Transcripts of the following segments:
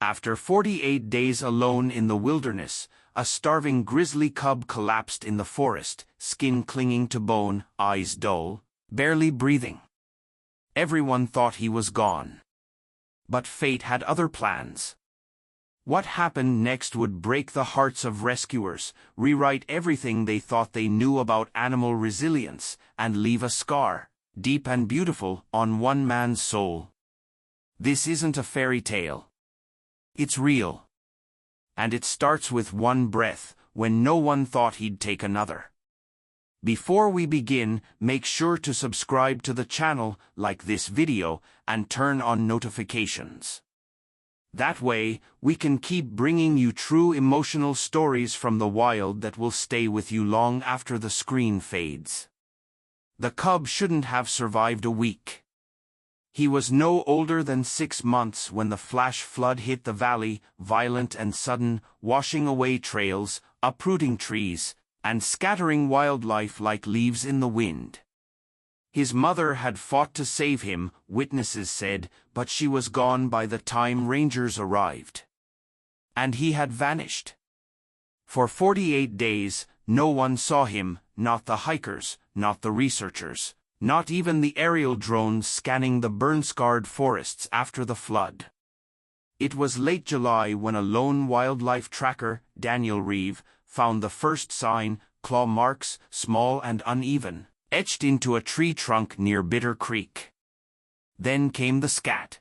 After 48 days alone in the wilderness, a starving grizzly cub collapsed in the forest, skin clinging to bone, eyes dull, barely breathing. Everyone thought he was gone. But fate had other plans. What happened next would break the hearts of rescuers, rewrite everything they thought they knew about animal resilience, and leave a scar, deep and beautiful, on one man's soul. This isn't a fairy tale. It's real. And it starts with one breath, when no one thought he'd take another. Before we begin, make sure to subscribe to the channel, like this video, and turn on notifications. That way, we can keep bringing you true emotional stories from the wild that will stay with you long after the screen fades. The cub shouldn't have survived a week. He was no older than 6 months when the flash flood hit the valley, violent and sudden, washing away trails, uprooting trees, and scattering wildlife like leaves in the wind. His mother had fought to save him, witnesses said, but she was gone by the time rangers arrived. And he had vanished. For 48 days, no one saw him, not the hikers, not the researchers, not even the aerial drones scanning the burn-scarred forests after the flood. It was late July when a lone wildlife tracker, Daniel Reeve, found the first sign, claw marks, small and uneven, etched into a tree trunk near Bitter Creek. Then came the scat.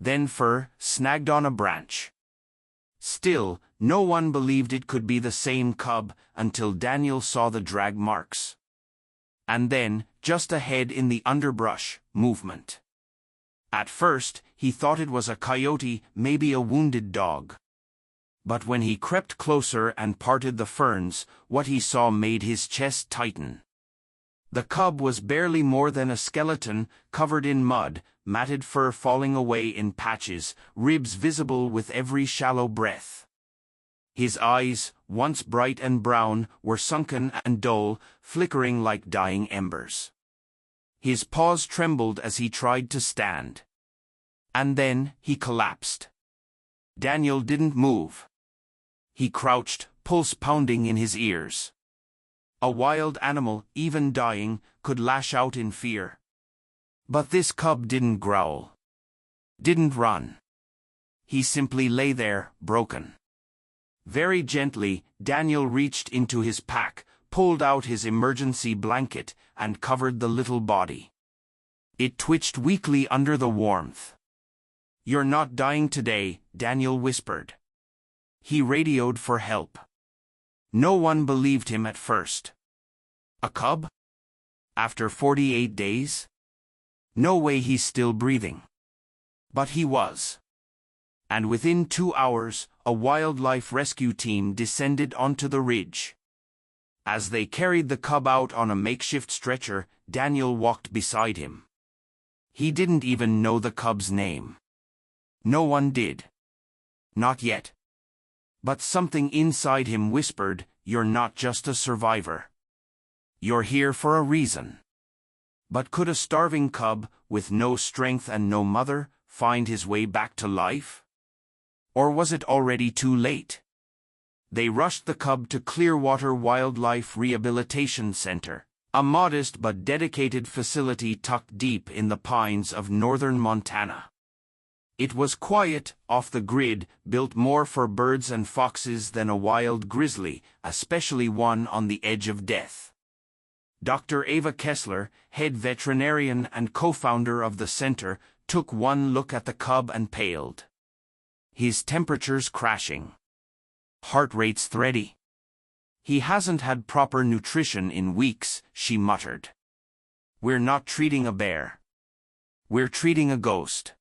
Then fur, snagged on a branch. Still, no one believed it could be the same cub until Daniel saw the drag marks. And then, just ahead in the underbrush, movement. At first, he thought it was a coyote, maybe a wounded dog. But when he crept closer and parted the ferns, what he saw made his chest tighten. The cub was barely more than a skeleton, covered in mud, matted fur falling away in patches, ribs visible with every shallow breath. His eyes, once bright and brown, were sunken and dull, flickering like dying embers. His paws trembled as he tried to stand. And then, he collapsed. Daniel didn't move. He crouched, pulse pounding in his ears. A wild animal, even dying, could lash out in fear. But this cub didn't growl. Didn't run. He simply lay there, broken. Very gently, Daniel reached into his pack, pulled out his emergency blanket, and covered the little body. It twitched weakly under the warmth. "You're not dying today," Daniel whispered. He radioed for help. No one believed him at first. A cub? After 48 days? No way, he's still breathing. But he was. And within 2 hours, a wildlife rescue team descended onto the ridge. As they carried the cub out on a makeshift stretcher, Daniel walked beside him. He didn't even know the cub's name. No one did. Not yet. But something inside him whispered, "You're not just a survivor. You're here for a reason." But could a starving cub, with no strength and no mother, find his way back to life? Or was it already too late? They rushed the cub to Clearwater Wildlife Rehabilitation Center, a modest but dedicated facility tucked deep in the pines of northern Montana. It was quiet, off the grid, built more for birds and foxes than a wild grizzly, especially one on the edge of death. Dr. Ava Kessler, head veterinarian and co-founder of the center, took one look at the cub and paled. His temperature's crashing. Heart rate's thready. "He hasn't had proper nutrition in weeks," she muttered. "We're not treating a bear. We're treating a ghost."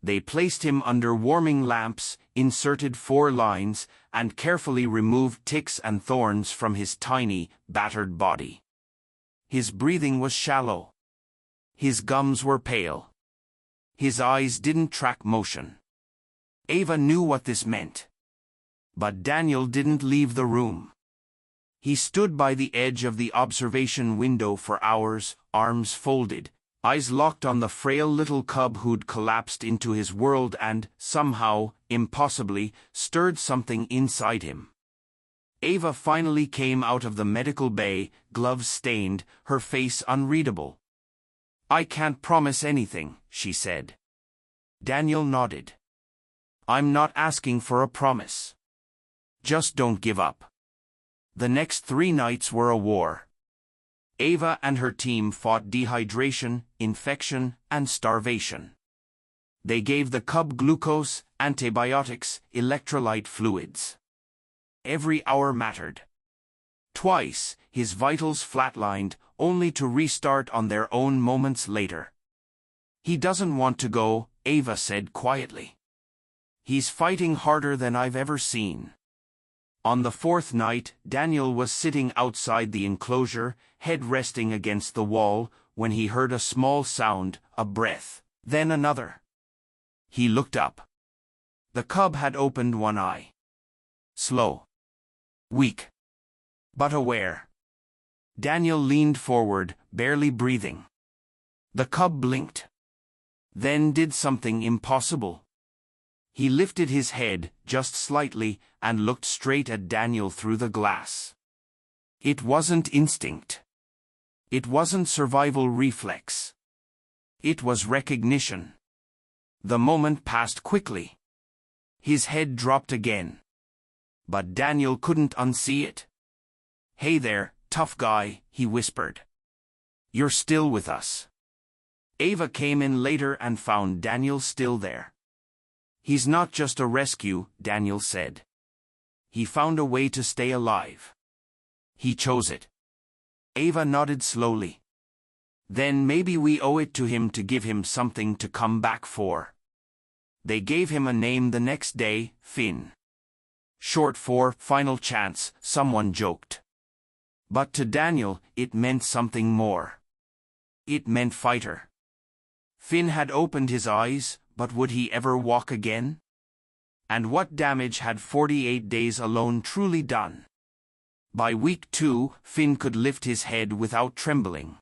They placed him under warming lamps, inserted 4 lines, and carefully removed ticks and thorns from his tiny, battered body. His breathing was shallow. His gums were pale. His eyes didn't track motion. Ava knew what this meant. But Daniel didn't leave the room. He stood by the edge of the observation window for hours, arms folded, eyes locked on the frail little cub who'd collapsed into his world and, somehow, impossibly, stirred something inside him. Ava finally came out of the medical bay, gloves stained, her face unreadable. "I can't promise anything," she said. Daniel nodded. "I'm not asking for a promise. Just don't give up." The next 3 nights were a war. Ava and her team fought dehydration, infection, and starvation. They gave the cub glucose, antibiotics, electrolyte fluids. Every hour mattered. Twice, his vitals flatlined, only to restart on their own moments later. "He doesn't want to go," Ava said quietly. "He's fighting harder than I've ever seen." On the 4th night, Daniel was sitting outside the enclosure, head resting against the wall, when he heard a small sound, a breath, then another. He looked up. The cub had opened one eye. Slow. Weak. But aware. Daniel leaned forward, barely breathing. The cub blinked. Then did something impossible. He lifted his head, just slightly, and looked straight at Daniel through the glass. It wasn't instinct. It wasn't survival reflex. It was recognition. The moment passed quickly. His head dropped again. But Daniel couldn't unsee it. "Hey there, tough guy," he whispered. "You're still with us." Ava came in later and found Daniel still there. "He's not just a rescue," Daniel said. "He found a way to stay alive. He chose it." Ava nodded slowly. "Then maybe we owe it to him to give him something to come back for." They gave him a name the next day, Finn. Short for final chance, someone joked. But to Daniel, it meant something more. It meant fighter. Finn had opened his eyes, but would he ever walk again? And what damage had 48 days alone truly done? By week 2, Finn could lift his head without trembling.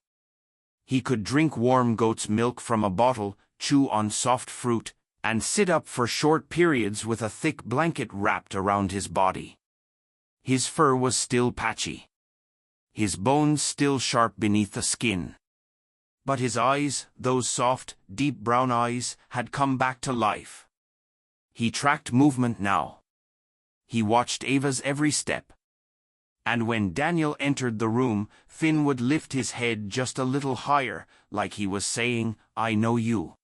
He could drink warm goat's milk from a bottle, chew on soft fruit, and sit up for short periods with a thick blanket wrapped around his body. His fur was still patchy. His bones still sharp beneath the skin. But his eyes, those soft, deep brown eyes, had come back to life. He tracked movement now. He watched Ava's every step. And when Daniel entered the room, Finn would lift his head just a little higher, like he was saying, "I know you."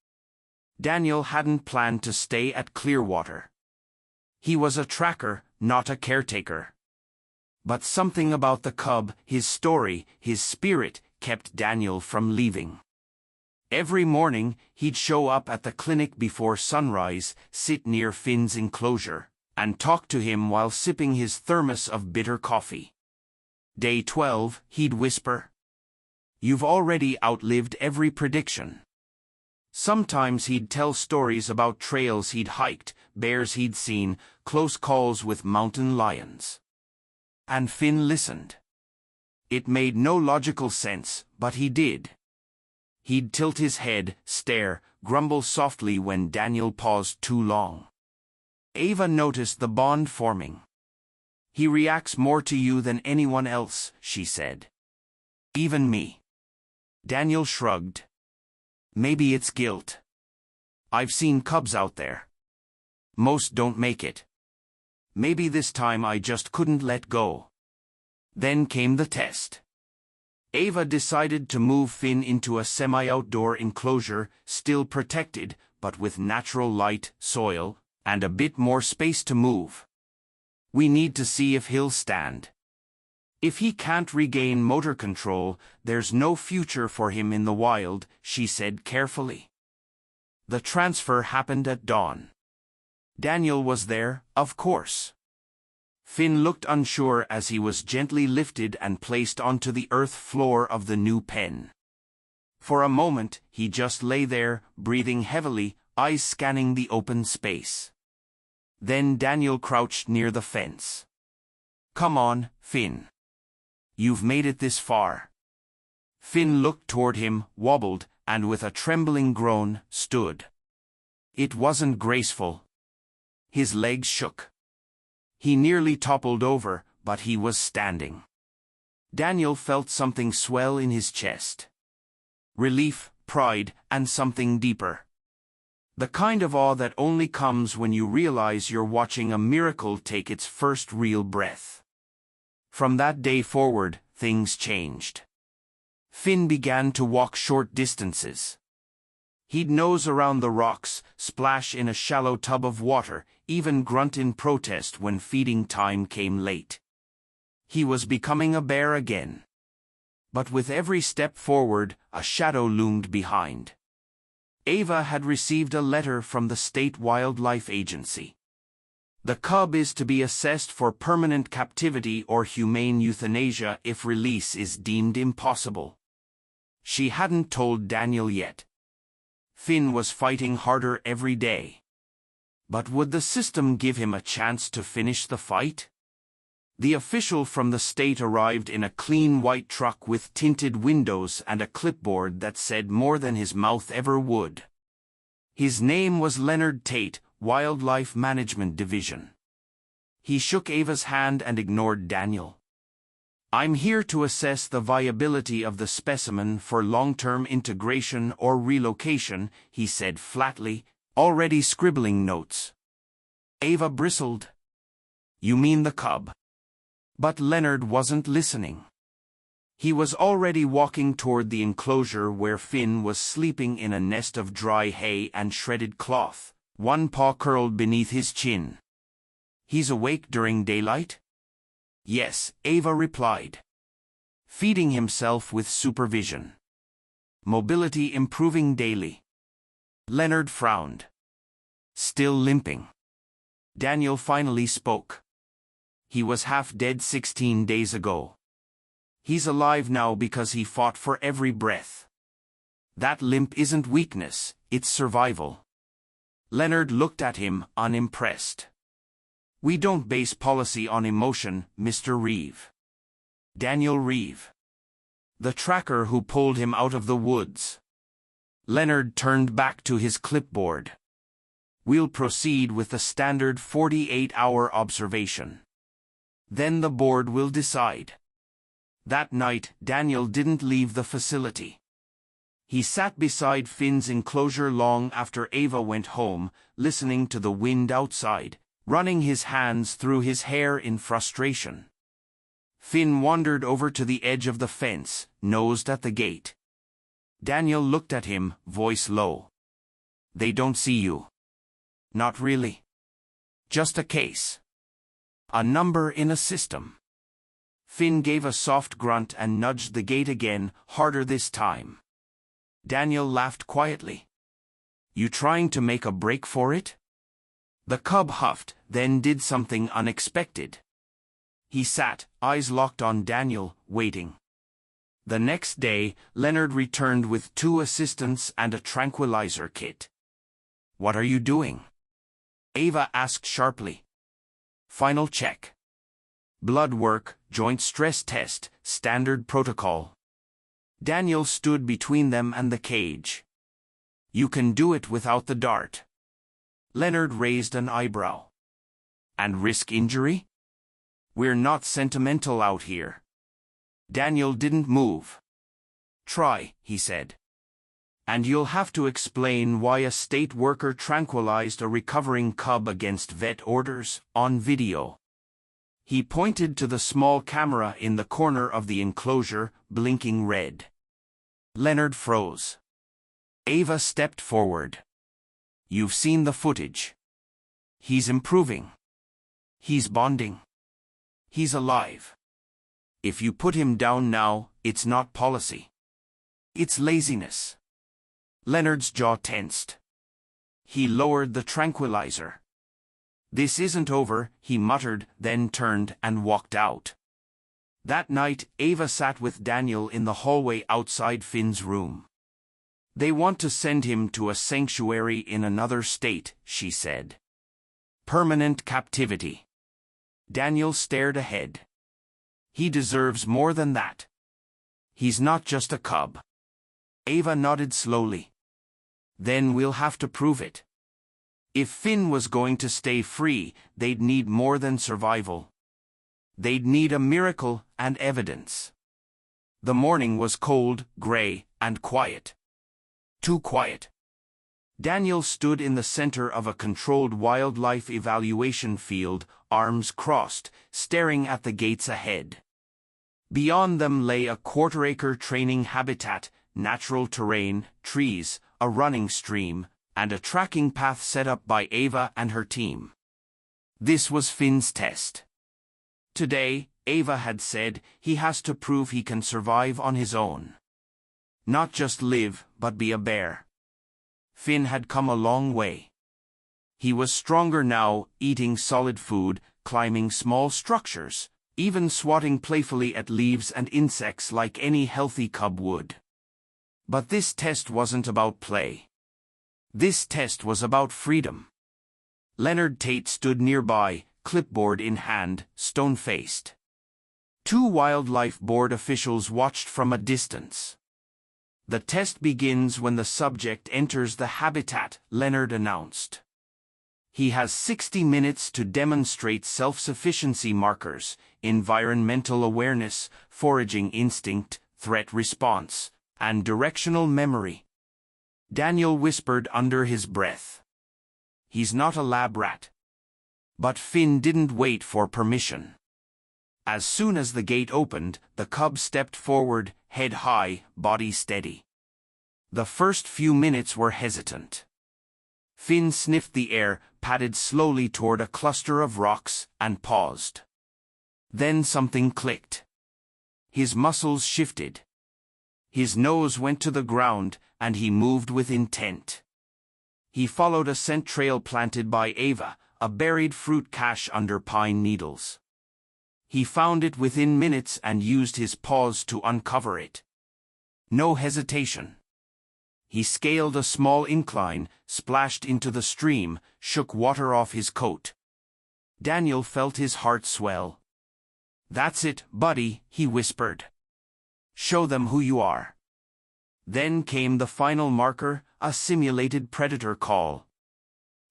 Daniel hadn't planned to stay at Clearwater. He was a tracker, not a caretaker. But something about the cub, his story, his spirit, kept Daniel from leaving. Every morning, he'd show up at the clinic before sunrise, sit near Finn's enclosure, and talk to him while sipping his thermos of bitter coffee. Day 12, he'd whisper, "You've already outlived every prediction." Sometimes he'd tell stories about trails he'd hiked, bears he'd seen, close calls with mountain lions. And Finn listened. It made no logical sense, but he did. He'd tilt his head, stare, grumble softly when Daniel paused too long. Ava noticed the bond forming. "He reacts more to you than anyone else," she said. "Even me." Daniel shrugged. "Maybe it's guilt. I've seen cubs out there. Most don't make it. Maybe this time I just couldn't let go." Then came the test. Ava decided to move Finn into a semi-outdoor enclosure, still protected, but with natural light, soil, and a bit more space to move. "We need to see if he'll stand. If he can't regain motor control, there's no future for him in the wild," she said carefully. The transfer happened at dawn. Daniel was there, of course. Finn looked unsure as he was gently lifted and placed onto the earth floor of the new pen. For a moment, he just lay there, breathing heavily, eyes scanning the open space. Then Daniel crouched near the fence. "Come on, Finn. You've made it this far." Finn looked toward him, wobbled, and with a trembling groan, stood. It wasn't graceful. His legs shook. He nearly toppled over, but he was standing. Daniel felt something swell in his chest. Relief, pride, and something deeper. The kind of awe that only comes when you realize you're watching a miracle take its first real breath. From that day forward, things changed. Finn began to walk short distances. He'd nose around the rocks, splash in a shallow tub of water, even grunt in protest when feeding time came late. He was becoming a bear again. But with every step forward, a shadow loomed behind. Ava had received a letter from the State Wildlife Agency. The cub is to be assessed for permanent captivity or humane euthanasia if release is deemed impossible. She hadn't told Daniel yet. Finn was fighting harder every day. But would the system give him a chance to finish the fight? The official from the state arrived in a clean white truck with tinted windows and a clipboard that said more than his mouth ever would. His name was Leonard Tate, Wildlife Management Division. He shook Ava's hand and ignored Daniel. "I'm here to assess the viability of the specimen for long-term integration or relocation," he said flatly, already scribbling notes. Ava bristled. "You mean the cub?" But Leonard wasn't listening. He was already walking toward the enclosure where Finn was sleeping in a nest of dry hay and shredded cloth, one paw curled beneath his chin. "He's awake during daylight?" "Yes," Ava replied. "Feeding himself with supervision. Mobility improving daily." Leonard frowned. "Still limping." Daniel finally spoke. "He was half dead 16 days ago. He's alive now because he fought for every breath. That limp isn't weakness, it's survival." Leonard looked at him, unimpressed. "We don't base policy on emotion, Mr. Reeve." "Daniel Reeve. The tracker who pulled him out of the woods." Leonard turned back to his clipboard. "We'll proceed with the standard 48-hour observation. Then the board will decide." That night, Daniel didn't leave the facility. He sat beside Finn's enclosure long after Ava went home, listening to the wind outside, running his hands through his hair in frustration. Finn wandered over to the edge of the fence, nosed at the gate. Daniel looked at him, voice low. "They don't see you." "Not really. Just a case. A number in a system." Finn gave a soft grunt and nudged the gate again, harder this time. Daniel laughed quietly. "You trying to make a break for it?" The cub huffed, then did something unexpected. He sat, eyes locked on Daniel, waiting. The next day, Leonard returned with 2 assistants and a tranquilizer kit. "What are you doing?" Ava asked sharply. "Final check. Blood work, joint stress test, standard protocol." Daniel stood between them and the cage. "You can do it without the dart." Leonard raised an eyebrow. "And risk injury?" "We're not sentimental out here." Daniel didn't move. "Try," he said. "And you'll have to explain why a state worker tranquilized a recovering cub against vet orders, on video." He pointed to the small camera in the corner of the enclosure, blinking red. Leonard froze. Ava stepped forward. "You've seen the footage. He's improving. He's bonding. He's alive. If you put him down now, it's not policy. It's laziness." Leonard's jaw tensed. He lowered the tranquilizer. "This isn't over," he muttered, then turned and walked out. That night, Ava sat with Daniel in the hallway outside Finn's room. "They want to send him to a sanctuary in another state," she said. "Permanent captivity." Daniel stared ahead. "He deserves more than that. He's not just a cub." Ava nodded slowly. Then we'll have to prove it. If Finn was going to stay free, they'd need more than survival. They'd need a miracle and evidence. The morning was cold, grey, and quiet. Too quiet. Daniel stood in the center of a controlled wildlife evaluation field, arms crossed, staring at the gates ahead. Beyond them lay a quarter-acre training habitat, natural terrain, trees, a running stream, and a tracking path set up by Ava and her team. This was Finn's test. Today, Ava had said, he has to prove he can survive on his own. Not just live, but be a bear. Finn had come a long way. He was stronger now, eating solid food, climbing small structures, even swatting playfully at leaves and insects like any healthy cub would. But this test wasn't about play. This test was about freedom. Leonard Tate stood nearby, clipboard in hand, stone-faced. Two wildlife board officials watched from a distance. The test begins when the subject enters the habitat, Leonard announced. He has 60 minutes to demonstrate self-sufficiency markers, environmental awareness, foraging instinct, threat response, and directional memory. Daniel whispered under his breath. He's not a lab rat. But Finn didn't wait for permission. As soon as the gate opened, the cub stepped forward, head high, body steady. The first few minutes were hesitant. Finn sniffed the air, padded slowly toward a cluster of rocks, and paused. Then something clicked. His muscles shifted. His nose went to the ground, and he moved with intent. He followed a scent trail planted by Ava, a buried fruit cache under pine needles. He found it within minutes and used his paws to uncover it. No hesitation. He scaled a small incline, splashed into the stream, shook water off his coat. Daniel felt his heart swell. "That's it, buddy," he whispered. "Show them who you are." Then came the final marker, a simulated predator call.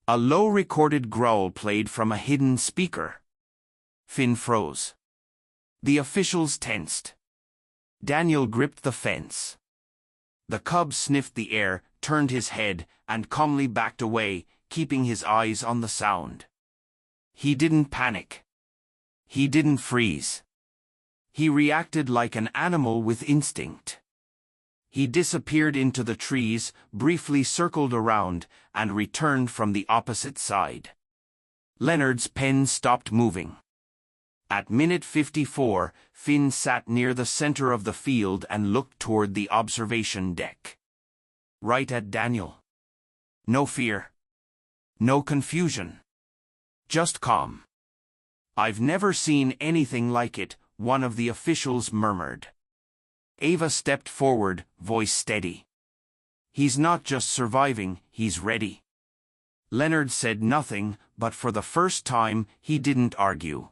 A low recorded growl played from a hidden speaker. Finn froze. The officials tensed. Daniel gripped the fence. The cub sniffed the air, turned his head, and calmly backed away, keeping his eyes on the sound. He didn't panic. He didn't freeze. He reacted like an animal with instinct. He disappeared into the trees, briefly circled around, and returned from the opposite side. Leonard's pen stopped moving. At minute 54, Finn sat near the center of the field and looked toward the observation deck. Right at Daniel. No fear. No confusion. Just calm. "I've never seen anything like it," one of the officials murmured. Ava stepped forward, voice steady. "He's not just surviving, he's ready." Leonard said nothing, but for the first time, he didn't argue.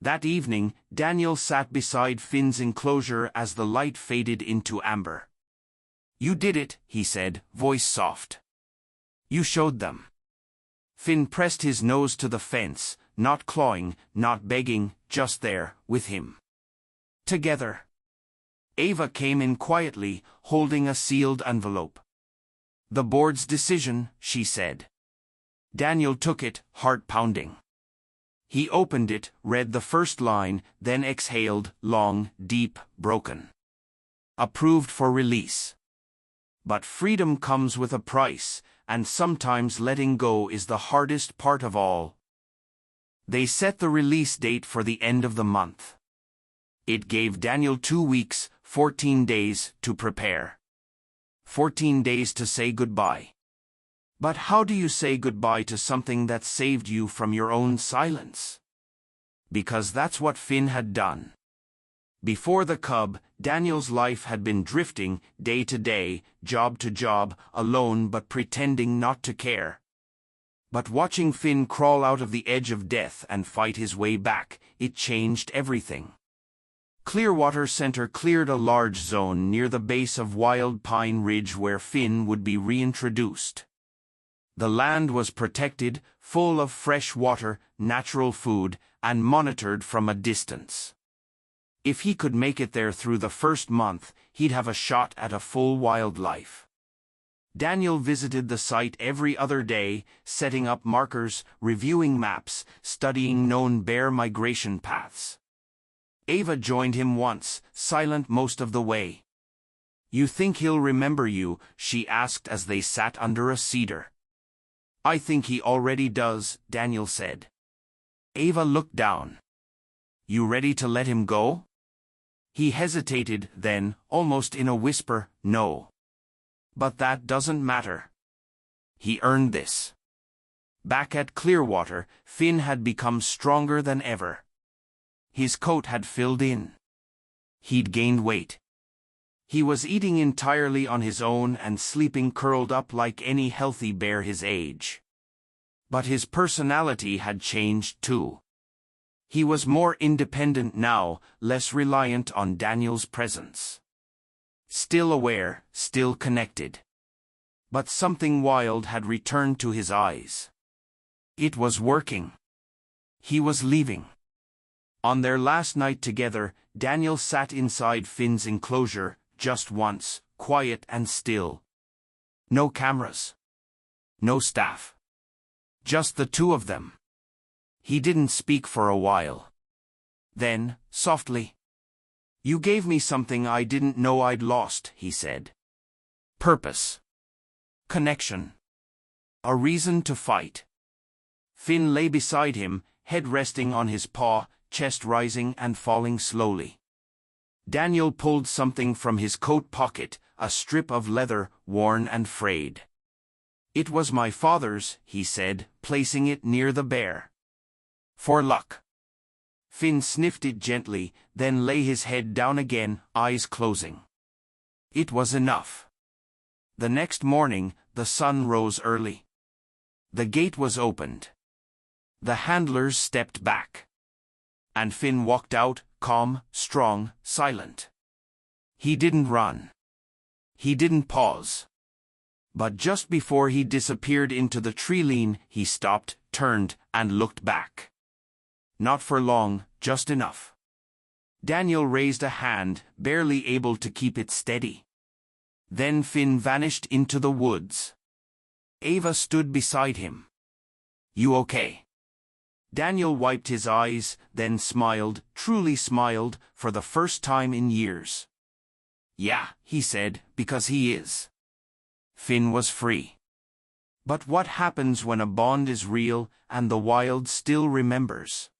That evening, Daniel sat beside Finn's enclosure as the light faded into amber. "You did it," he said, voice soft. "You showed them." Finn pressed his nose to the fence, not clawing, not begging, just there, with him. Together. Ava came in quietly, holding a sealed envelope. "The board's decision," she said. Daniel took it, heart pounding. He opened it, read the first line, then exhaled, long, deep, broken. Approved for release. But freedom comes with a price, and sometimes letting go is the hardest part of all. They set the release date for the end of the month. It gave Daniel 2 weeks, 14 days, to prepare. 14 days to say goodbye. But how do you say goodbye to something that saved you from your own silence? Because that's what Finn had done. Before the cub, Daniel's life had been drifting, day to day, job to job, alone but pretending not to care. But watching Finn crawl out of the edge of death and fight his way back, it changed everything. Clearwater Center cleared a large zone near the base of Wild Pine Ridge where Finn would be reintroduced. The land was protected, full of fresh water, natural food, and monitored from a distance. If he could make it there through the first month, he'd have a shot at a full wildlife. Daniel visited the site every other day, setting up markers, reviewing maps, studying known bear migration paths. Ava joined him once, silent most of the way. "You think he'll remember you?" she asked as they sat under a cedar. "I think he already does," Daniel said. Ava looked down. "You ready to let him go?" He hesitated, then, almost in a whisper, "No. But that doesn't matter. He earned this." Back at Clearwater, Finn had become stronger than ever. His coat had filled in. He'd gained weight. He was eating entirely on his own and sleeping curled up like any healthy bear his age. But his personality had changed too. He was more independent now, less reliant on Daniel's presence. Still aware, still connected. But something wild had returned to his eyes. It was working. He was leaving. On their last night together, Daniel sat inside Finn's enclosure, just once, quiet and still. No cameras. No staff. Just the two of them. He didn't speak for a while. Then, softly, "You gave me something I didn't know I'd lost," he said. "Purpose. Connection. A reason to fight." Finn lay beside him, head resting on his paw, chest rising and falling slowly. Daniel pulled something from his coat pocket, a strip of leather, worn and frayed. "It was my father's," he said, placing it near the bear. "For luck." Finn sniffed it gently, then lay his head down again, eyes closing. It was enough. The next morning, the sun rose early. The gate was opened. The handlers stepped back. And Finn walked out, calm, strong, silent. He didn't run. He didn't pause. But just before he disappeared into the tree-line, he stopped, turned, and looked back. Not for long, just enough. Daniel raised a hand, barely able to keep it steady. Then Finn vanished into the woods. Ava stood beside him. "You okay?" Daniel wiped his eyes, then smiled, truly smiled, for the first time in years. "Yeah," he said, "because he is." Finn was free. But what happens when a bond is real, and the wild still remembers?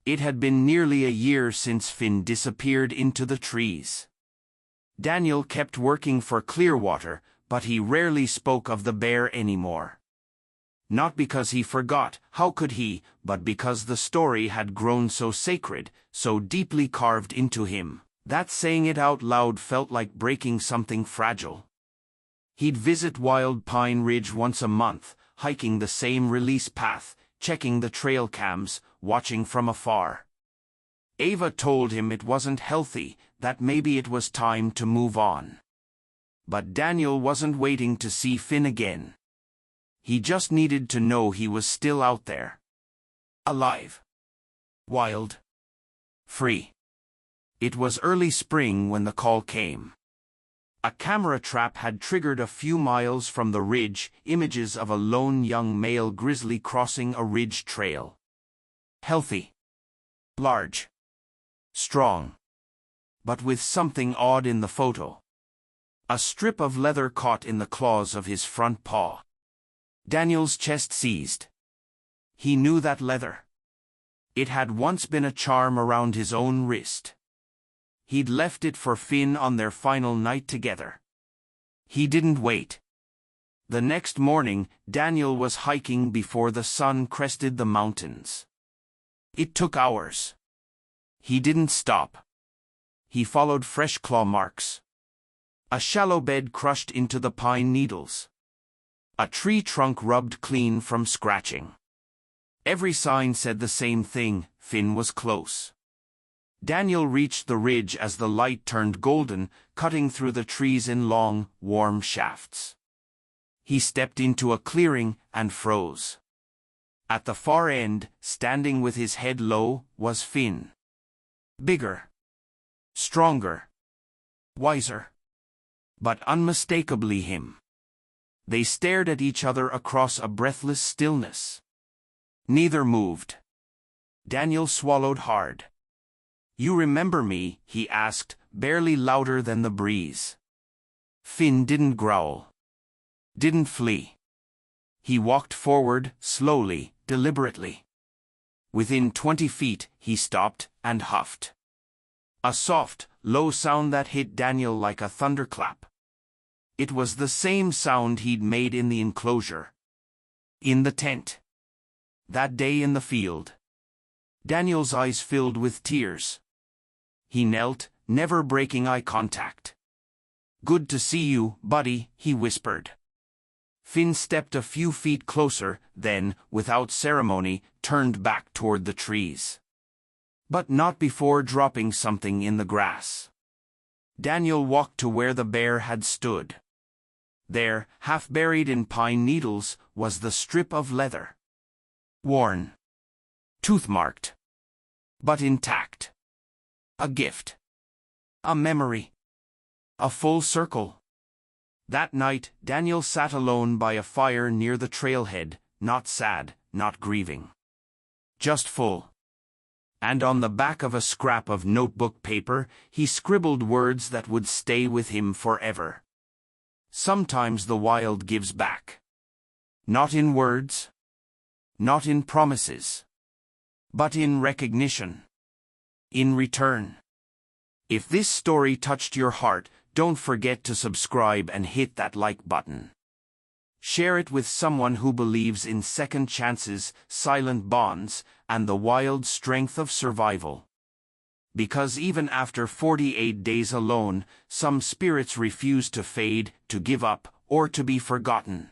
It had been nearly a year since Finn disappeared into the trees. Daniel kept working for Clearwater, but he rarely spoke of the bear anymore. Not because he forgot, how could he, but because the story had grown so sacred, so deeply carved into him, that saying it out loud felt like breaking something fragile. He'd visit Wild Pine Ridge once a month, hiking the same release path, checking the trail cams, watching from afar. Ava told him it wasn't healthy, that maybe it was time to move on. But Daniel wasn't waiting to see Finn again. He just needed to know he was still out there. Alive. Wild. Free. It was early spring when the call came. A camera trap had triggered a few miles from the ridge, images of a lone young male grizzly crossing a ridge trail. Healthy. Large. Strong. But with something odd in the photo. A strip of leather caught in the claws of his front paw. Daniel's chest seized. He knew that leather. It had once been a charm around his own wrist. He'd left it for Finn on their final night together. He didn't wait. The next morning, Daniel was hiking before the sun crested the mountains. It took hours. He didn't stop. He followed fresh claw marks. A shallow bed crushed into the pine needles. A tree trunk rubbed clean from scratching. Every sign said the same thing: Finn was close. Daniel reached the ridge as the light turned golden, cutting through the trees in long, warm shafts. He stepped into a clearing and froze. At the far end, standing with his head low, was Finn. Bigger. Stronger. Wiser. But unmistakably him. They stared at each other across a breathless stillness. Neither moved. Daniel swallowed hard. "You remember me?" he asked, barely louder than the breeze. Finn didn't growl. Didn't flee. He walked forward, slowly, deliberately. Within 20 feet, he stopped and huffed. A soft, low sound that hit Daniel like a thunderclap. It was the same sound he'd made in the enclosure. In the tent. That day in the field. Daniel's eyes filled with tears. He knelt, never breaking eye contact. "Good to see you, buddy," he whispered. Finn stepped a few feet closer, then, without ceremony, turned back toward the trees. But not before dropping something in the grass. Daniel walked to where the bear had stood. There, half buried in pine needles, was the strip of leather. Worn. Tooth-marked. But intact. A gift. A memory. A full circle. That night, Daniel sat alone by a fire near the trailhead, not sad, not grieving. Just full. And on the back of a scrap of notebook paper, he scribbled words that would stay with him forever. Sometimes the wild gives back. Not in words. Not in promises. But in recognition. In return. If this story touched your heart, don't forget to subscribe and hit that like button. Share it with someone who believes in second chances, silent bonds, and the wild strength of survival. Because even after 48 days alone, some spirits refuse to fade, to give up, or to be forgotten.